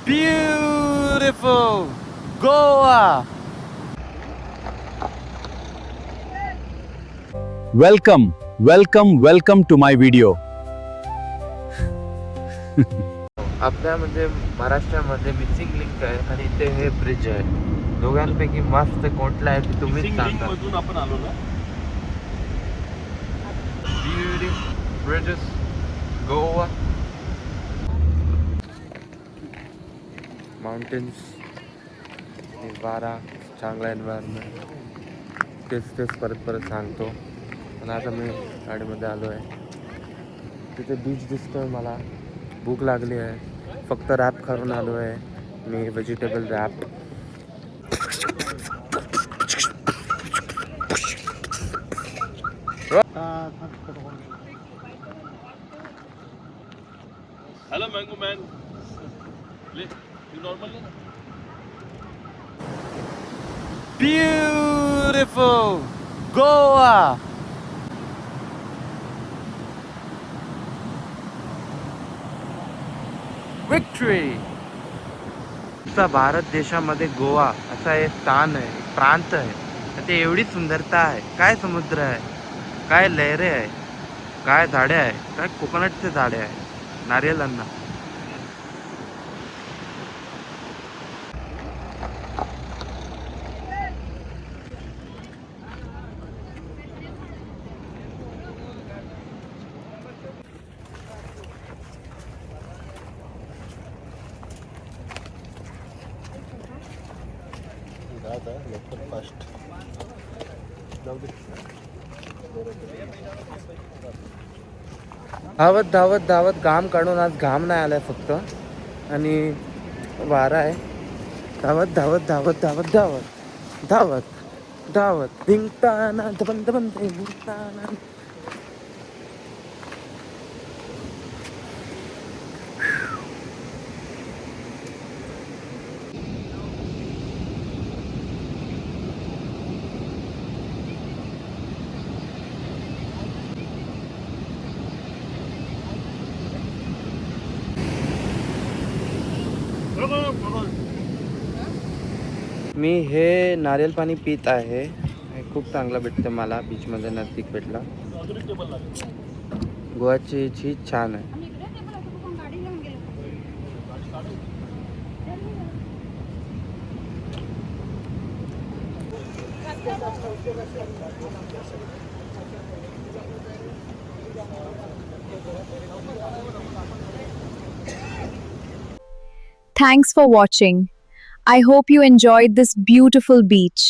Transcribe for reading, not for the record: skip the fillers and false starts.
Beautiful Goa. Welcome to my video. आपल्या म्हणजे महाराष्ट्रामध्ये मिसिंग लिंक आहे आणि इथे हे ब्रिज आहे. दोघांपैकी मस्त कोणता आहे ते तुम्हीच सांगा. मधून आपण आलो ना. ब्युटी ब्रिजेस गोवा माउंटेन्स वारा चांगला एन्व्हायरमेंट तेच परत सांगतो. पण आता मी गाडीमध्ये आलो आहे. तिथे बीच दिसतोय मला. भूक लागली आहे. फक्त रॅप करून आलो आहे मी. Vegetable wrap. Hello mango man. ले तू नॉर्मल ना. ब्युटिफुल गोवा. विक्ट्री. भारत देशामध्ये गोवा असा एक स्थान आहे, प्रांत आहे. ते एवढी सुंदरता आहे. काय समुद्र आहे, काय लहरे आहे, काय झाडे आहे, काय कोकोनटचे झाडे आहे, नारियलांना. धावत घाम काढून आज घाम नाही आलाय फक्त आणि वारा आहे. धावत धिंगताना धिंगताना. मी हे नारियल पाणी पित आहे. हे खूप चांगलं भेटतं मला. बीचमध्ये नजदीक भेटला. गोव्याची चीज छान आहे. Thanks for watching. I hope you enjoyed this beautiful beach.